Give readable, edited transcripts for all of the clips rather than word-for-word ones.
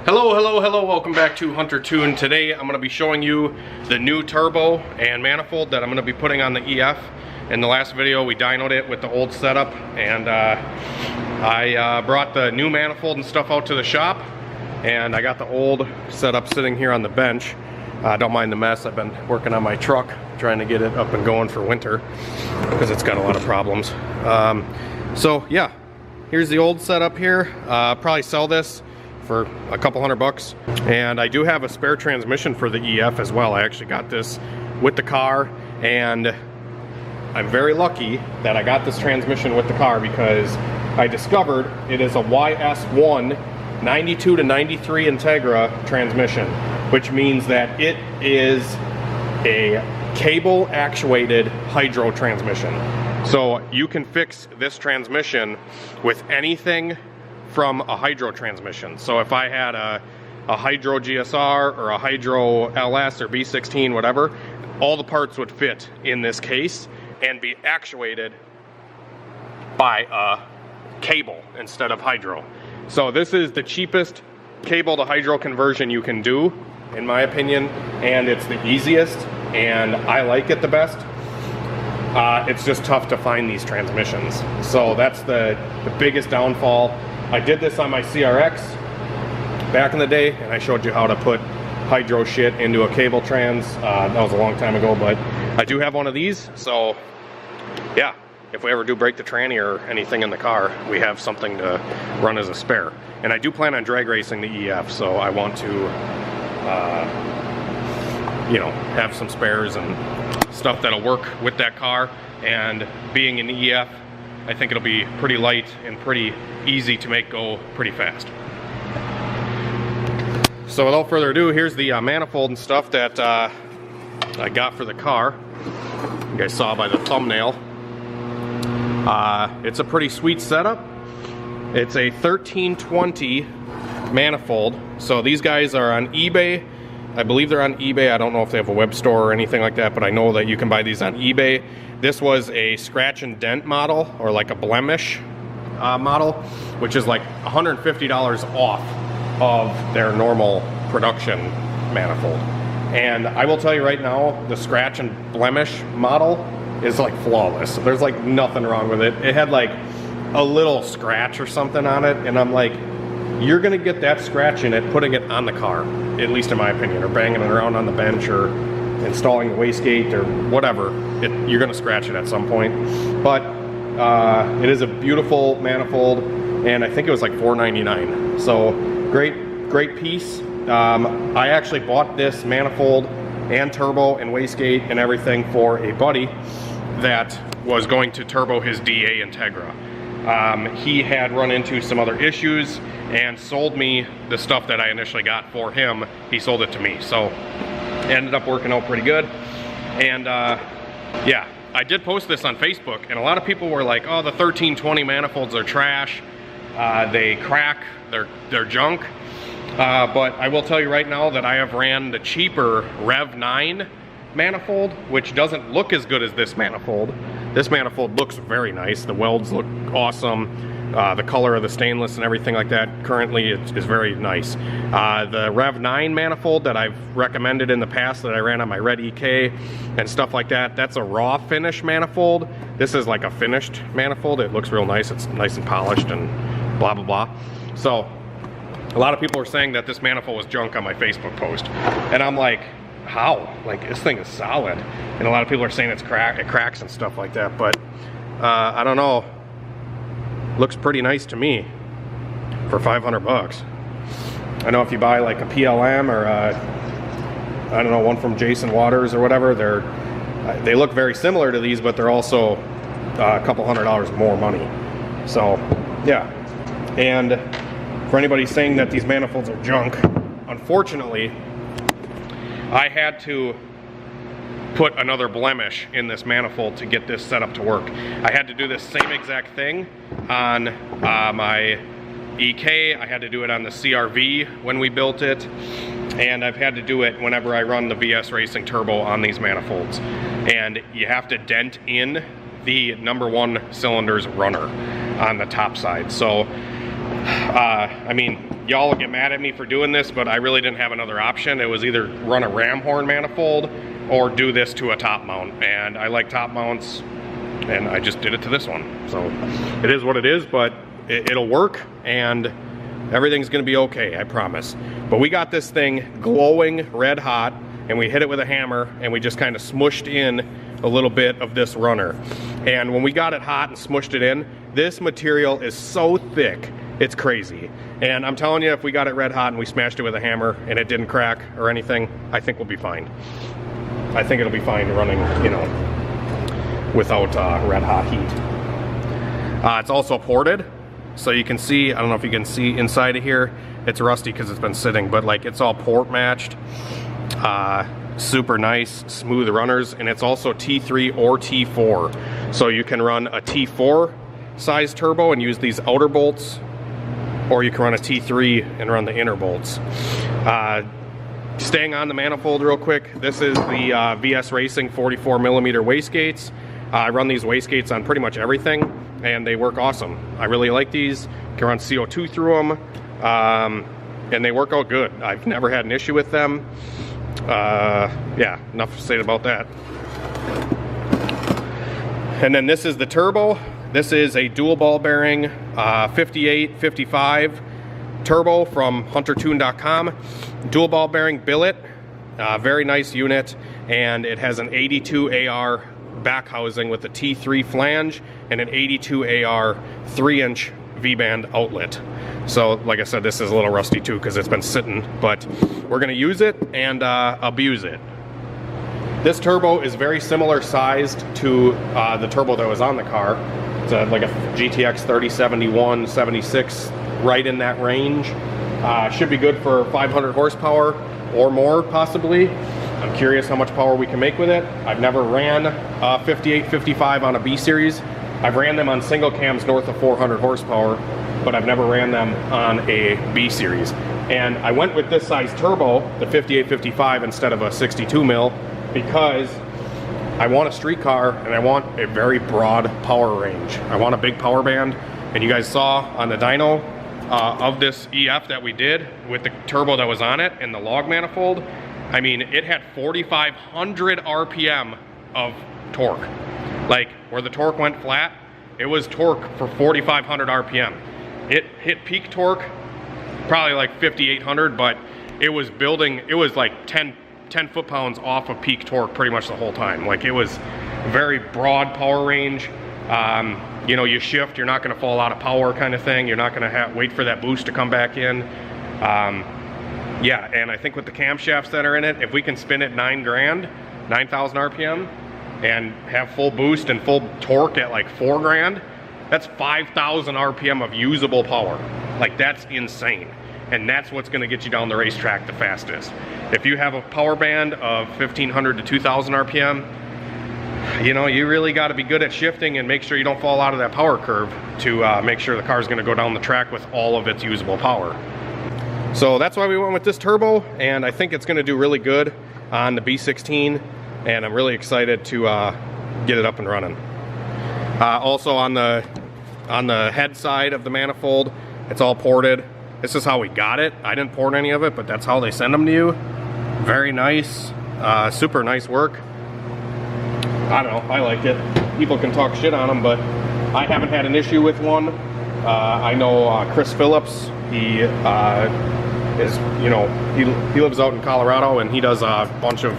Hello, welcome back to Hunter Tune. Today I'm going to be showing you the new turbo and manifold that I'm going to be putting on the EF. In the last video we dynoed it with the old setup, and I brought the new manifold and stuff out to the shop, and I got the old setup sitting here on the bench. Don't mind the mess. I've been working on my truck trying to get it up and going for winter because it's got a lot of problems. So yeah, here's the old setup here. Probably sell this for a couple $100, and I do have a spare transmission for the EF as well. I actually got this with the car, and I'm very lucky that I got this transmission with the car because I discovered it is a YS1 92 to 93 Integra transmission, which means that it is a cable actuated hydro transmission. So you can fix this transmission with anything from a hydro transmission. So if I had a hydro GSR or a hydro LS or B16, whatever, all the parts would fit in this case and be actuated by a cable instead of hydro. So this is the cheapest cable to hydro conversion you can do, in my opinion, and it's the easiest, and I like it the best. It's just tough to find these transmissions. So that's the biggest downfall. I did this on my CRX back in the day, and I showed you how to put hydro shit into a cable trans. That was a long time ago, but I do have one of these, so yeah, if we ever do break the tranny or anything in the car, we have something to run as a spare. And I do plan on drag racing the EF, so I want to you know, have some spares and stuff that'll work with that car. And being an EF, I think it'll be pretty light and pretty easy to make go pretty fast. So without further ado, here's the manifold and stuff that I got for the car. You guys saw by the thumbnail. It's a pretty sweet setup. It's a 1320 manifold. So these guys are on eBay. I believe they're on eBay. I don't know if they have a web store or anything like that, but I know that you can buy these on eBay. This was a scratch and dent model, or like a blemish model, which is like $150 off of their normal production manifold. And I will tell you right now, the scratch and blemish model is like flawless. There's like nothing wrong with it. It had like a little scratch or something on it, and I'm like, you're gonna get that scratch in it putting it on the car, at least in my opinion, or banging it around on the bench or installing the wastegate or whatever. You're gonna scratch it at some point. But it is a beautiful manifold, and I think it was like $4.99. So great piece. I actually bought this manifold and turbo and wastegate and everything for a buddy that was going to turbo his DA Integra. He had run into some other issues and sold me the stuff that I initially got for him. He sold it to me, so it ended up working out pretty good. And yeah, I did post this on Facebook, and a lot of people were like, oh, the 1320 manifolds are trash, they crack, they're junk. But I will tell you right now that I have ran the cheaper Rev 9 manifold, which doesn't look as good as this manifold. This manifold looks very nice. The welds look awesome. The color of the stainless and everything like that currently is very nice. The Rev 9 manifold that I've recommended in the past that I ran on my Red EK and stuff like that, that's a raw finish manifold. This is like a finished manifold. It looks real nice. It's nice and polished and blah, blah, blah. So a lot of people are saying that this manifold was junk on my Facebook post. And I'm like, how? Like, this thing is solid. And a lot of people are saying it cracks and stuff like that. But I don't know. Looks pretty nice to me for $500. I know if you buy like a PLM or I don't know, one from Jason Waters or whatever, they look very similar to these, but they're also a couple $100 more money. So yeah. And for anybody saying that these manifolds are junk, unfortunately, I had to put another blemish in this manifold to get this setup to work. I had to do this same exact thing on my EK. I had to do it on the CRV when we built it, and I've had to do it whenever I run the VS Racing Turbo on these manifolds. And you have to dent in the #1 cylinder's runner on the top side. So I mean, y'all will get mad at me for doing this, but I really didn't have another option. It was either run a ram horn manifold or do this to a top mount, and I like top mounts, and I just did it to this one. So it is what it is, but it'll work, and everything's gonna be okay, I promise. But we got this thing glowing red hot, and we hit it with a hammer, and we just kind of smushed in a little bit of this runner. And when we got it hot and smushed it in, this material is so thick, it's crazy. And I'm telling you, if we got it red hot and we smashed it with a hammer and it didn't crack or anything, I think we'll be fine. I think it'll be fine running, you know, without red hot heat. It's also ported, so you can see, I don't know if you can see inside of here, it's rusty because it's been sitting, but like it's all port matched. Super nice, smooth runners, and it's also T3 or T4. So you can run a T4 size turbo and use these outer bolts, or you can run a T3 and run the inner bolts. Staying on the manifold real quick, this is the VS Racing 44mm Wastegates. I run these Wastegates on pretty much everything, and they work awesome. I really like these. You can run CO2 through them, and they work out good. I've never had an issue with them. Yeah, enough to say about that. And then this is the turbo. This is a dual ball bearing 58-55 turbo from huntertune.com. Dual ball bearing billet, very nice unit, and it has an 82 AR back housing with a T3 flange and an 82 AR 3-inch V-band outlet. So like I said, this is a little rusty too because it's been sitting, but we're gonna use it and abuse it. This turbo is very similar sized to the turbo that was on the car. It's like a GTX 3071, 76, right in that range. Should be good for 500 horsepower or more possibly. I'm curious how much power we can make with it. I've never ran 58-55 on a B series. I've ran them on single cams north of 400 horsepower, but I've never ran them on a B series. And I went with this size turbo, the 58-55, instead of a 62 mil, because I want a street car and I want a very broad power range. I want a big power band, and you guys saw on the dyno of this EF that we did with the turbo that was on it and the log manifold, I mean, it had 4,500 RPM of torque. Like, where the torque went flat, it was torque for 4,500 RPM. It hit peak torque, probably like 5,800, but it was building, it was like 10 foot-pounds off of peak torque pretty much the whole time. Like, it was very broad power range. You know, you shift, you're not gonna fall out of power kind of thing. You're not gonna wait for that boost to come back in. Yeah, and I think with the camshafts that are in it, if we can spin it 9,000 RPM, and have full boost and full torque at like 4 grand, that's 5,000 RPM of usable power. Like, that's insane. And that's what's gonna get you down the racetrack the fastest. If you have a power band of 1,500 to 2,000 RPM, you know, you really gotta be good at shifting and make sure you don't fall out of that power curve to make sure the car's gonna go down the track with all of its usable power. So that's why we went with this turbo, and I think it's gonna do really good on the B16, and I'm really excited to get it up and running. Also on the head side of the manifold, it's all ported. This is how we got it. I didn't port any of it, but that's how they send them to you. Very nice, super nice work. I don't know, I like it. People can talk shit on them, but I haven't had an issue with one. I know Chris Phillips, he is, you know, he lives out in Colorado, and he does a bunch of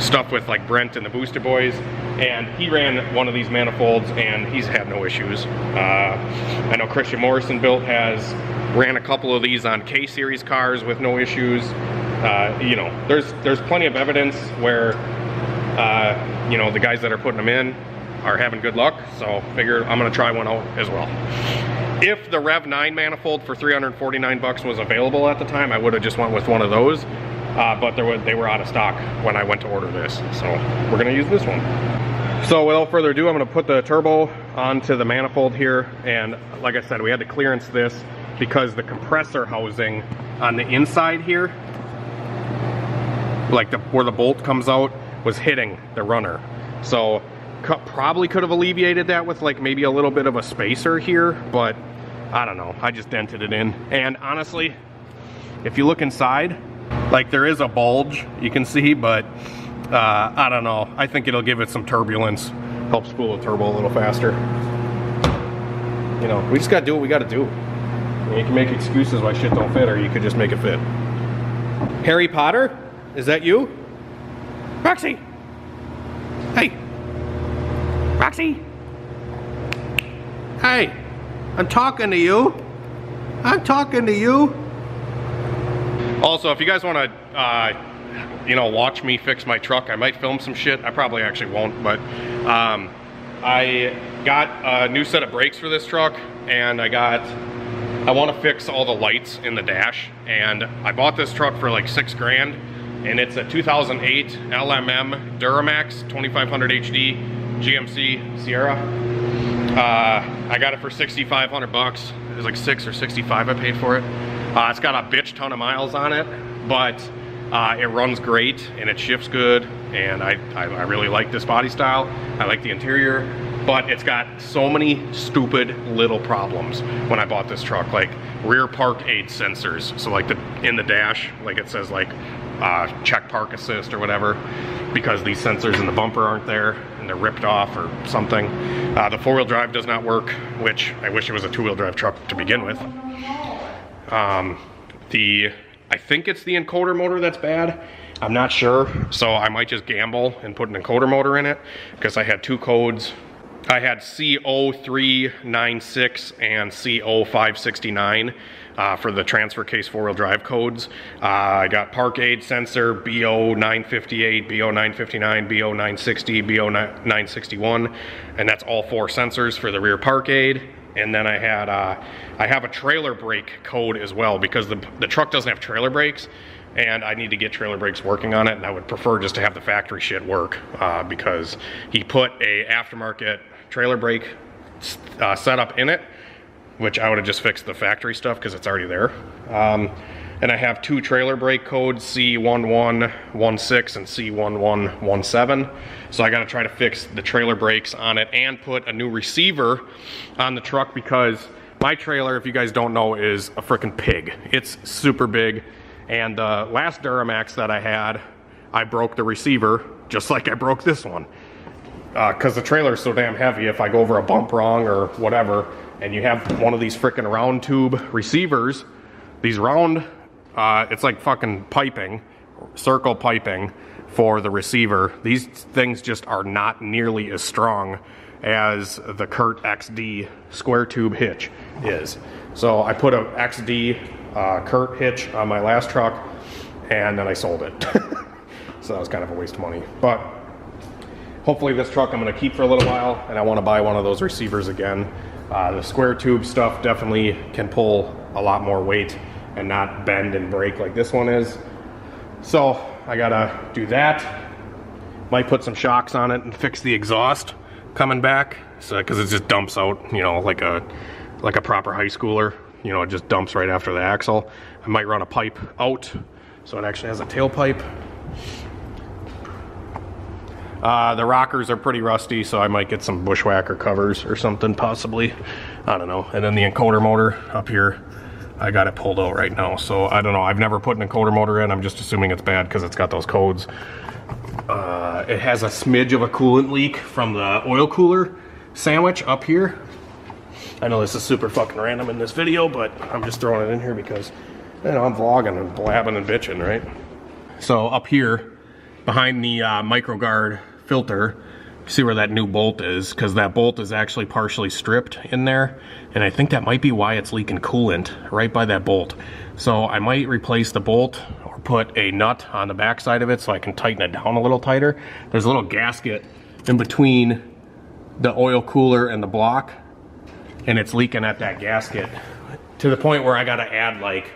stuff with like Brent and the Booster Boys, and he ran one of these manifolds and he's had no issues. I know Christian Morrison Built has ran a couple of these on K-Series cars with no issues. You know, there's plenty of evidence where you know, the guys that are putting them in are having good luck, so figured I'm gonna try one out as well. If the Rev 9 manifold for 349 bucks was available at the time, I would have just went with one of those. But they were out of stock when I went to order this, so we're gonna use this one. So without further ado, I'm gonna put the turbo onto the manifold here, and like I said, we had to clearance this because the compressor housing on the inside here, like where the bolt comes out, was hitting the runner. So probably could have alleviated that with like maybe a little bit of a spacer here, but I don't know, I just dented it in. And honestly, if you look inside, like there is a bulge you can see, but I don't know. I think it'll give it some turbulence, help spool the turbo a little faster. You know, we just gotta do what we gotta do. You can make excuses why shit don't fit, or you could just make it fit. Harry Potter? Is that you? Roxy! Hey! Roxy! Hey! I'm talking to you! I'm talking to you! Also, if you guys want to, you know, watch me fix my truck, I might film some shit. I probably actually won't, but I got a new set of brakes for this truck, and I want to fix all the lights in the dash, and I bought this truck for like $6 grand, and it's a 2008 LMM Duramax 2500 HD GMC Sierra. I got it for 6,500 bucks. It was like 6 or 65 I paid for it. It's got a bitch ton of miles on it, but it runs great and it shifts good, and I really like this body style. I like the interior, but it's got so many stupid little problems when I bought this truck, like rear park aid sensors. So like in the dash, like it says like check park assist or whatever, because these sensors in the bumper aren't there and they're ripped off or something. The four-wheel drive does not work, which I wish it was a two-wheel drive truck to begin with. I think it's the encoder motor that's bad. I'm not sure, so I might just gamble and put an encoder motor in it, because I had two codes. I had CO396 and CO569 for the transfer case four-wheel drive codes. I got park aid sensor BO958, BO959, BO960, BO961, and that's all four sensors for the rear park aid. And then I have a trailer brake code as well, because the truck doesn't have trailer brakes, and I need to get trailer brakes working on it, and I would prefer just to have the factory shit work, because he put a aftermarket trailer brake setup in it, which I would have just fixed the factory stuff because it's already there. And I have two trailer brake codes, C1116 and C1117. So I gotta try to fix the trailer brakes on it and put a new receiver on the truck, because my trailer, if you guys don't know, is a freaking pig. It's super big. And the last Duramax that I had, I broke the receiver just like I broke this one. Because the trailer is so damn heavy, if I go over a bump wrong or whatever, and you have one of these freaking round tube receivers, these round, it's like fucking piping, circle piping for the receiver. These things just are not nearly as strong as the Kurt XD square tube hitch is. So I put a XD Kurt hitch on my last truck, and then I sold it. So that was kind of a waste of money. But hopefully this truck I'm gonna keep for a little while, and I wanna buy one of those receivers again. The square tube stuff definitely can pull a lot more weight and not bend and break like this one is. So I gotta do that. Might put some shocks on it and fix the exhaust coming back, so because it just dumps out, you know, like a proper high schooler. You know, it just dumps right after the axle. I might run a pipe out so it actually has a tailpipe. The rockers are pretty rusty, so I might get some bushwhacker covers or something, possibly. I don't know. And then the encoder motor up here, I got it pulled out right now, so I don't know. I've never put an encoder motor in. I'm just assuming it's bad because it's got those codes. It has a smidge of a coolant leak from the oil cooler sandwich up here. I know this is super fucking random in this video, but I'm just throwing it in here because, you know, I'm vlogging and blabbing and bitching, right? So up here, behind the microguard filter, see where that new bolt is, because that bolt is actually partially stripped in there, and I think that might be why it's leaking coolant right by that bolt. So I might replace the bolt or put a nut on the back side of it so I can tighten it down a little tighter. There's a little gasket in between the oil cooler and the block, and it's leaking at that gasket to the point where I gotta add like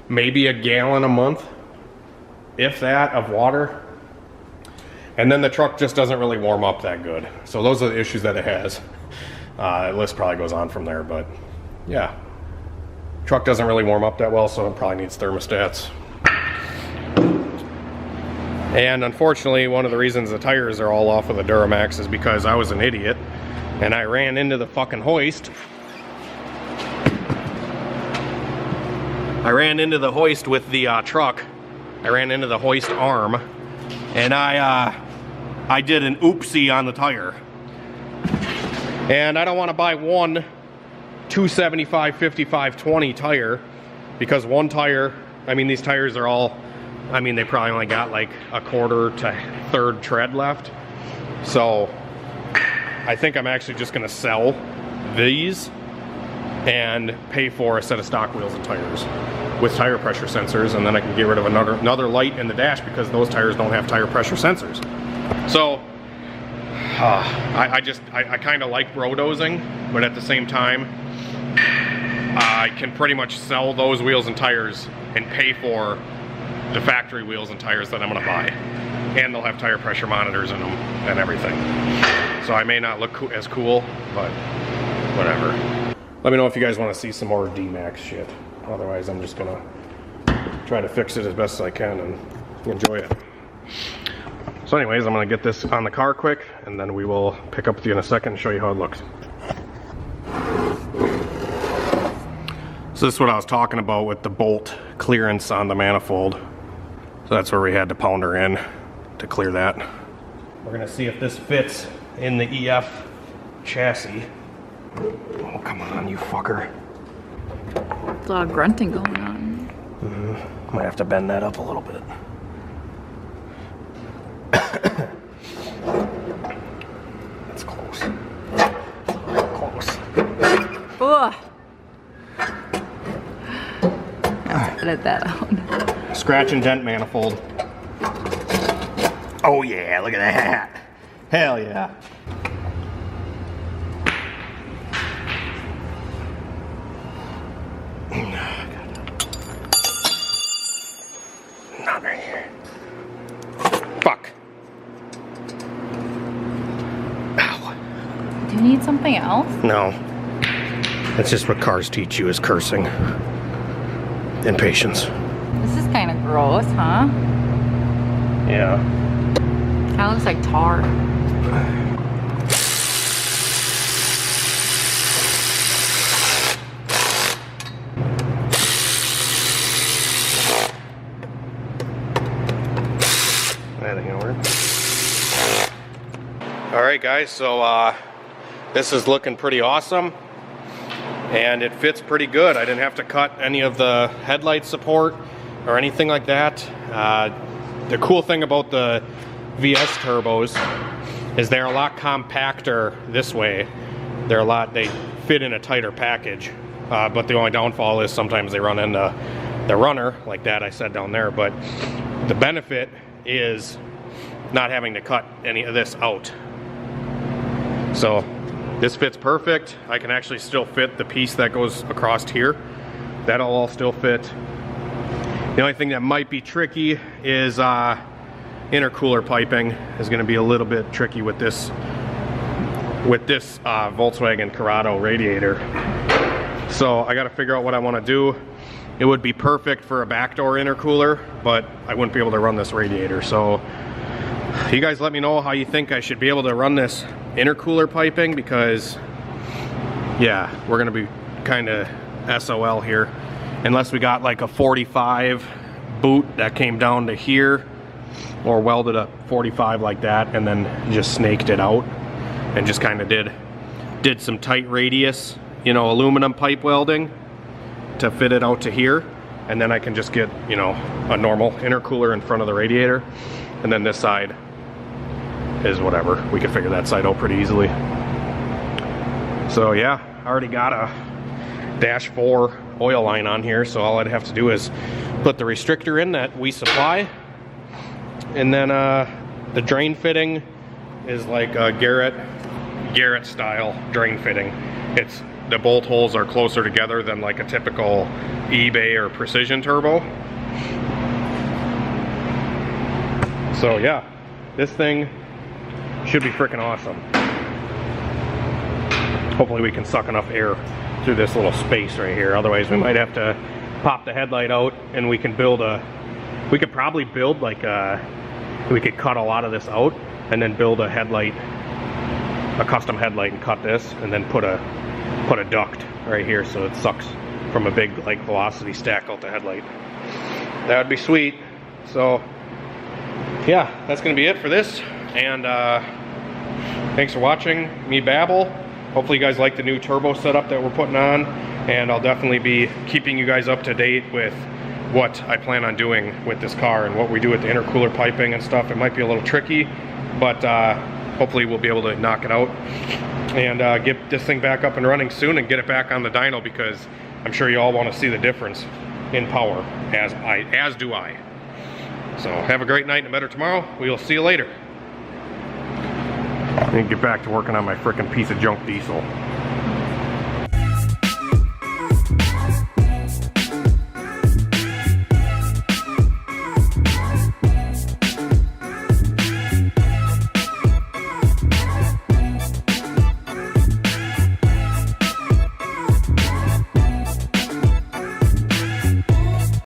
maybe a gallon a month, if that, of water. And then the truck just doesn't really warm up that good. So those are the issues that it has. The list probably goes on from there, but yeah. Truck doesn't really warm up that well, so it probably needs thermostats. And unfortunately, one of the reasons the tires are all off of the Duramax is because I was an idiot and I ran into the fucking hoist. I ran into the hoist with the truck. I ran into the hoist arm, and I did an oopsie on the tire. And I don't want to buy one 275 55 20 tire, because one tire, I mean, these tires are all, I mean, they probably only got like a quarter to third tread left. So I think I'm actually just going to sell these and pay for a set of stock wheels and tires with tire pressure sensors, and then I can get rid of another light in the dash because those tires don't have tire pressure sensors. So I kind of like road-dozing, but at the same time I can pretty much sell those wheels and tires and pay for the factory wheels and tires that I'm going to buy, and they'll have tire pressure monitors in them and everything. So I may not look as cool, but whatever. Let me know if you guys want to see some more D-Max shit. Otherwise, I'm just gonna try to fix it as best as I can and enjoy it. So anyways, I'm gonna get this on the car quick, and then we will pick up with you in a second and show you how it looks. So this is what I was talking about with the bolt clearance on the manifold. So that's where we had to pound her in to clear that. We're gonna see if this fits in the EF chassis. Oh, come on, you fucker. There's a lot of grunting going on. Might have to bend that up a little bit. That's close. Close. Ugh. Let's edit that out. Scratch and dent manifold. Oh yeah, look at that. Hell yeah. Not right here. Fuck. Ow. Do you need something else? No. That's just what cars teach you, is cursing. And patience. This is kind of gross, huh? Yeah. Kind of looks like tar. Alright guys, so this is looking pretty awesome, and it fits pretty good. I didn't have to cut any of the headlight support or anything like that. The cool thing about the VS turbos is they're a lot compactor this way. They fit in a tighter package, but the only downfall is sometimes they run into the runner like that I said down there. But the benefit is not having to cut any of this out. So this fits perfect. I can actually still fit the piece that goes across here. That'll all still fit. The only thing that might be tricky is intercooler piping is going to be a little bit tricky with this Volkswagen Corrado radiator. So I got to figure out what I want to do. It would be perfect for a backdoor intercooler, but I wouldn't be able to run this radiator. So you guys let me know how you think I should be able to run this intercooler piping, because yeah, we're gonna be kind of SOL here unless we got like a 45 boot that came down to here, or welded a 45 like that and then just snaked it out and just kind of did some tight radius, you know, aluminum pipe welding to fit it out to here, and then I can just get, you know, a normal intercooler in front of the radiator, and then this side is whatever. We can figure that side out pretty easily. So yeah, I already got a dash 4 oil line on here, so all I'd have to do is put the restrictor in that we supply, and then the drain fitting is like a Garrett style drain fitting. It's the bolt holes are closer together than like a typical eBay or Precision turbo. So yeah, this thing should be freaking awesome. Hopefully we can suck enough air through this little space right here. Otherwise we might have to pop the headlight out, and we could probably build like we could cut a lot of this out and then build a headlight, a custom headlight, and cut this and then put a duct right here so it sucks from a big like velocity stack out the headlight. That would be sweet. So yeah, that's gonna be it for this. And thanks for watching me babble. Hopefully you guys like the new turbo setup that we're putting on, and I'll definitely be keeping you guys up to date with what I plan on doing with this car and what we do with the intercooler piping and stuff. It might be a little tricky, but hopefully we'll be able to knock it out and get this thing back up and running soon and get it back on the dyno, because I'm sure you all want to see the difference in power, as do I. So have a great night and a better tomorrow. We will see you later. I need to get back to working on my frickin' piece of junk diesel.